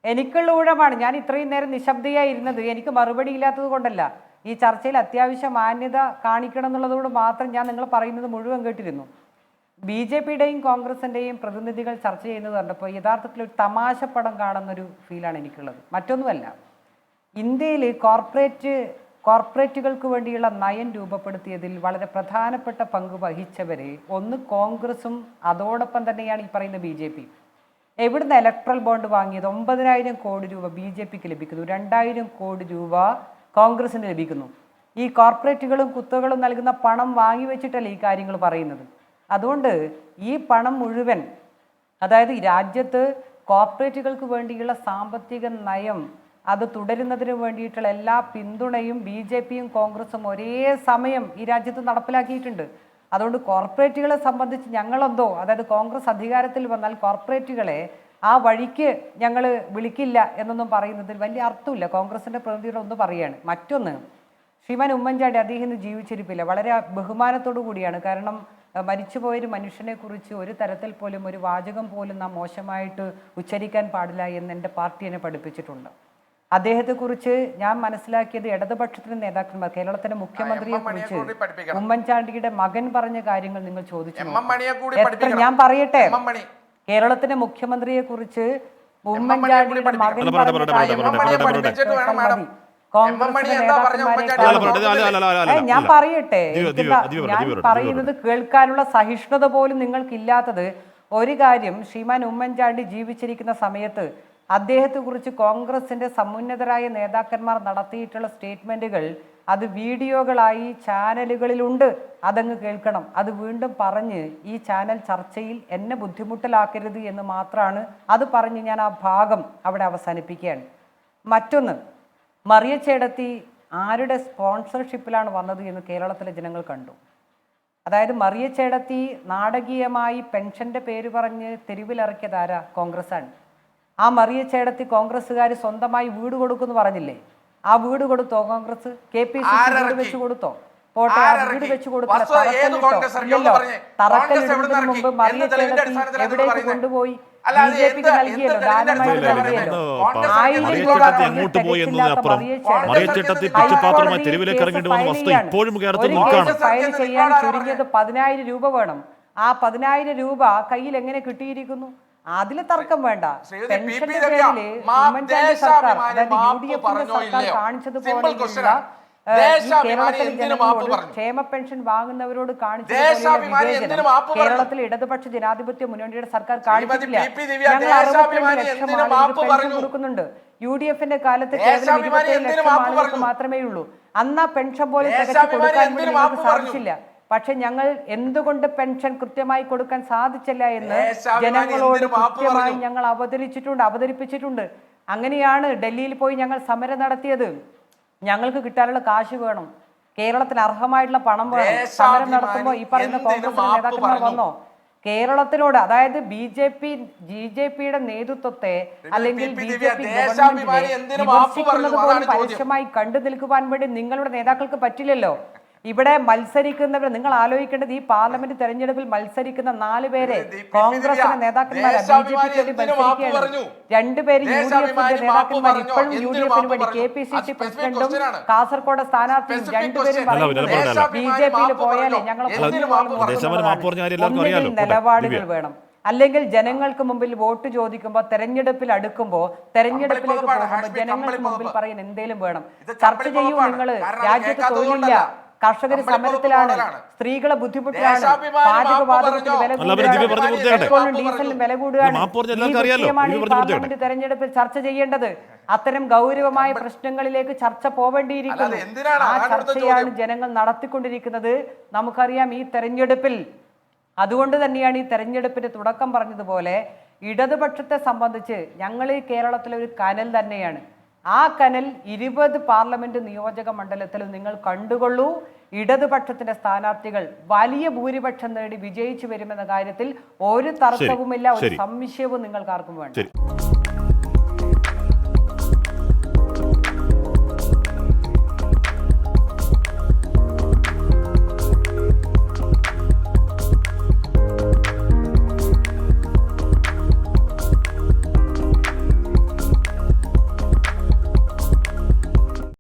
എനിക്കുള്ള ഊഴമാണ്. ഞാൻ ഇത്രയും നേരം നിശബ്ദയായി ഇരുന്നത് എനിക്ക് മറുപടി ഇല്ലാത്തത് കൊണ്ടല്ല. ഈ ചർച്ചയിൽ അത്യാവശ്യം മാന്യത കാണിക്കണം എന്നുള്ളതുകൊണ്ട് മാത്രം ഞാൻ നിങ്ങൾ പറയുന്നത് മുഴുവൻ കേട്ടിരുന്നു. BJPയുടെയും കോൺഗ്രസിൻ്റെയും പ്രതിനിധികൾ ചർച്ച ചെയ്യുന്നത് കണ്ടപ്പോൾ യഥാർത്ഥത്തിൽ ഒരു തമാശ പടം കാണുന്നൊരു ഫീലാണ് എനിക്കുള്ളത്. മറ്റൊന്നുമല്ല, ഇന്ത്യയിൽ കോർപ്പറേറ്റുകൾക്ക് വേണ്ടിയുള്ള നയം രൂപപ്പെടുത്തിയതിൽ വളരെ പ്രധാനപ്പെട്ട പങ്ക് വഹിച്ചവരെ ഒന്ന് കോൺഗ്രസും അതോടൊപ്പം തന്നെയാണ് ഈ പറയുന്ന BJP. എവിടുന്ന് ഇലക്ട്രൽ ബോണ്ട് വാങ്ങിയത്? 9,000 കോടി രൂപ BJPക്ക് ലഭിക്കുന്നു, 2,000 കോടി രൂപ കോൺഗ്രസിന് ലഭിക്കുന്നു. ഈ കോർപ്പറേറ്റുകളും കുത്തകളും നൽകുന്ന പണം വാങ്ങി വെച്ചിട്ടല്ലേ ഈ കാര്യങ്ങൾ പറയുന്നത്. അതുകൊണ്ട് ഈ പണം മുഴുവൻ, അതായത് ഈ രാജ്യത്ത് കോർപ്പറേറ്റുകൾക്ക് വേണ്ടിയുള്ള സാമ്പത്തിക നയം അത് തുടരുന്നതിന് വേണ്ടിയിട്ടുള്ള എല്ലാ പിന്തുണയും BJPയും കോൺഗ്രസും ഒരേ സമയം ഈ രാജ്യത്ത് നടപ്പിലാക്കിയിട്ടുണ്ട്. അതുകൊണ്ട് കോർപ്പറേറ്റുകളെ സംബന്ധിച്ച് ഞങ്ങളെന്തോ, അതായത് കോൺഗ്രസ് അധികാരത്തിൽ വന്നാൽ കോർപ്പറേറ്റുകളെ ആ വഴിക്ക് ഞങ്ങൾ വിളിക്കില്ല എന്നൊന്നും പറയുന്നതിൽ വലിയ അർത്ഥമില്ല. കോൺഗ്രസിൻ്റെ പ്രതിനിധിയുടെ ഒന്ന് പറയുകയാണ്. മറ്റൊന്ന്, ശ്രീമാൻ ഉമ്മൻചാണ്ടി അദ്ദേഹം ഇന്ന് ജീവിച്ചിരിപ്പില്ല. വളരെ ബഹുമാനത്തോടു കൂടിയാണ്. കാരണം മരിച്ചുപോയൊരു മനുഷ്യനെ കുറിച്ച് ഒരു തരത്തിൽ പോലും ഒരു വാചകം പോലും നാം മോശമായിട്ട് ഉച്ചരിക്കാൻ പാടില്ല എന്ന് എൻ്റെ പാർട്ടി എന്നെ പഠിപ്പിച്ചിട്ടുണ്ട്. അദ്ദേഹത്തെക്കുറിച്ച് ഞാൻ മനസ്സിലാക്കിയത് ഇടതുപക്ഷത്തിന്റെ നേതാക്കന്മാർ, കേരളത്തിന്റെ മുഖ്യമന്ത്രിയെ കുറിച്ച് ഉമ്മൻചാണ്ടിയുടെ മകൻ പറഞ്ഞ കാര്യങ്ങൾ നിങ്ങൾ ചോദിച്ചു. ഞാൻ പറയട്ടെ, കേരളത്തിന്റെ മുഖ്യമന്ത്രിയെ കുറിച്ച് ഉമ്മൻചാണ്ടിയുടെ മകൻ ഞാൻ പറയട്ടെ, ഞാൻ പറയുന്നത് കേൾക്കാനുള്ള സഹിഷ്ണുത പോലും നിങ്ങൾക്കില്ലാത്തത് ഒരു കാര്യം. ശ്രീമാൻ ഉമ്മൻചാണ്ടി ജീവിച്ചിരിക്കുന്ന സമയത്ത് അദ്ദേഹത്തെക്കുറിച്ച് കോൺഗ്രസിന്റെ സമുന്നതരായ നേതാക്കന്മാർ നടത്തിയിട്ടുള്ള സ്റ്റേറ്റ്മെന്റുകൾ അത് വീഡിയോകളായി ചാനലുകളിലുണ്ട്. അതങ്ങ് കേൾക്കണം. അത് വീണ്ടും പറഞ്ഞ് ഈ ചാനൽ ചർച്ചയിൽ എന്നെ ബുദ്ധിമുട്ടിലാക്കരുത് എന്ന് മാത്രമാണ് അത് പറഞ്ഞ് ഞാൻ ആ ഭാഗം അവിടെ അവസാനിപ്പിക്കുകയാണ്. മറ്റൊന്ന്, മറിയ ചേടത്തി ആരുടെ സ്പോൺസർഷിപ്പിലാണ് വന്നത് എന്ന് കേരളത്തിലെ ജനങ്ങൾ കണ്ടു. അതായത് മറിയ ചേടത്തി നാടകീയമായി പെൻഷന്റെ പേര് പറഞ്ഞ് തെരുവിലിറക്കിയതാരാ? കോൺഗ്രസ്സാണ്. ആ മറിയ ചേടത്തി കോൺഗ്രസ്സുകാർ സ്വന്തമായി വീട് കൊടുക്കുമെന്ന് പറഞ്ഞില്ലേ? ആ വീട് കൊടുത്തോ കോൺഗ്രസ്? KPCC വീട് വെച്ച് കൊടുത്തോ? പോട്ടെ, ആ വീട് വെച്ച് കൊടുത്തില്ല. തറക്കല്ലിടുന്നതിന് മുമ്പ് മറിയ ചേടത്തി എവിടേക്ക് കൊണ്ടുപോയി? BJPക്ക് നൽകിയല്ലോ, ദാനമായിട്ട് നൽകിയല്ലോ. 1000 രൂപ ഫയൽ ചെയ്യാൻ ചുരുങ്ങിയത് 10,000 രൂപ വേണം. ആ 10,000 രൂപ കയ്യിൽ എങ്ങനെ കിട്ടിയിരിക്കുന്നു? അതിൽ തർക്കം വേണ്ട. പെൻഷന്റെ പേരില് ഉമ്മൻചാണ്ടി സർക്കാർ, അതായത് UDFന്റെ സർക്കാർ കാണിച്ചതുപോലെയുള്ള കേരളത്തിലെ ജനങ്ങളോട് ക്ഷേമ പെൻഷൻ വാങ്ങുന്നവരോട് കാണിച്ചതുപോലെയുള്ള വിവേചനം കേരളത്തിൽ ഇടതുപക്ഷ ജനാധിപത്യ മുന്നണിയുടെ സർക്കാർ കാണിച്ചിട്ടില്ല. ഞങ്ങൾ 62 ലക്ഷം ആളുകൾക്ക് പെൻഷൻ കൊടുക്കുന്നുണ്ട്. UDFന്റെ കാലത്ത് കേവലം 27 ലക്ഷം ആളുകൾക്ക് മാത്രമേ ഉള്ളൂ. അന്ന് ആ പെൻഷൻ പോലും തികച്ചു കൊടുക്കാൻ വേണ്ടി ഞങ്ങൾക്ക് സാധിച്ചില്ല. പക്ഷെ ഞങ്ങൾ എന്തുകൊണ്ട് പെൻഷൻ കൃത്യമായി കൊടുക്കാൻ സാധിച്ചില്ല എന്ന് ജനങ്ങളോട് കൃത്യമായി ഞങ്ങൾ അവതരിപ്പിച്ചിട്ടുണ്ട്. അങ്ങനെയാണ് ഡൽഹിയിൽ പോയി ഞങ്ങൾ സമരം നടത്തിയത്. ഞങ്ങൾക്ക് കിട്ടാനുള്ള കാശ് വേണം, കേരളത്തിന് അർഹമായിട്ടുള്ള പണം വേണം. സമരം നടത്തുമ്പോൾ ഈ പറയുന്ന കോൺഗ്രസ് നേതാക്കന്മാർ വന്നോ? കേരളത്തിനോട്, അതായത് BJPയുടെ നേതൃത്വത്തെ അല്ലെങ്കിൽ BJP ഗവൺമെന്റിനെ വിമർശിക്കുന്നത് പോലും പരസ്യമായി കണ്ടു നിൽക്കുവാൻ വേണ്ടി നിങ്ങളുടെ നേതാക്കൾക്ക് പറ്റില്ലല്ലോ. ഇവിടെ മത്സരിക്കുന്നവർ നിങ്ങൾ ആലോചിക്കേണ്ടത്, ഈ പാർലമെന്റ് തെരഞ്ഞെടുപ്പിൽ മത്സരിക്കുന്ന 4 പേരെ കോൺഗ്രസിന്റെ നേതാക്കന്മാർ BJPക്ക് വേണ്ടി മത്സരിക്കുകയാണ്. 2 പേര് UDFന്റെ നേതാക്കന്മാർ, ഇപ്പോഴും UDFന് വേണ്ടി KPCC പ്രസിഡന്റും കാസർഗോഡ് സ്ഥാനാർത്ഥിയും 2 പേരും പറയുന്നത് BJPയിൽ പോയാലേ ഞങ്ങൾ നിലപാടുകൾ വേണം. അല്ലെങ്കിൽ ജനങ്ങൾക്ക് മുമ്പിൽ വോട്ട് ചോദിക്കുമ്പോൾ, തെരഞ്ഞെടുപ്പിൽ അടുക്കുമ്പോൾ, തെരഞ്ഞെടുപ്പിലേക്ക് പോകുമ്പോൾ ജനങ്ങൾക്ക് മുമ്പിൽ പറയാൻ എന്തേലും വേണം. ചർച്ച ചെയ്യൂ. നിങ്ങൾ രാജ്യത്ത് തൊഴിലില്ല, കർഷകർ സമരത്തിലാണ്, സ്ത്രീകളെ ബുദ്ധിമുട്ടിലാണ്, പാചകവാതകത്തിന് വില കൂടുകയാണ്, പെട്രോളിനും ഡീസലിനും വില കൂടുകയാണ്. പാർലമെന്റ് തെരഞ്ഞെടുപ്പിൽ ചർച്ച ചെയ്യേണ്ടത്. അത്തരം ഗൗരവമായ പ്രശ്നങ്ങളിലേക്ക് ചർച്ച പോവേണ്ടിയിരിക്കുന്നു. ആ ചർച്ചയാണ് ജനങ്ങൾ നടത്തിക്കൊണ്ടിരിക്കുന്നത്. നമുക്കറിയാം ഈ തെരഞ്ഞെടുപ്പിൽ, അതുകൊണ്ട് തന്നെയാണ് ഈ തെരഞ്ഞെടുപ്പിന്റെ തുടക്കം പറഞ്ഞതുപോലെ ഇടതുപക്ഷത്തെ സംബന്ധിച്ച് ഞങ്ങൾ ഈ കേരളത്തിലെ ഒരു കനൽ തന്നെയാണ്. ആ കനൽ 20 പാർലമെന്റ് നിയോജക മണ്ഡലത്തിലും നിങ്ങൾ കണ്ടുകൊള്ളൂ. ഇടതുപക്ഷത്തിന്റെ സ്ഥാനാർത്ഥികൾ വലിയ ഭൂരിപക്ഷം നേടി വിജയിച്ചു വരുമെന്ന കാര്യത്തിൽ ഒരു തർക്കവുമില്ല, ഒരു സംശയവും നിങ്ങൾക്കാർക്കും വേണ്ട.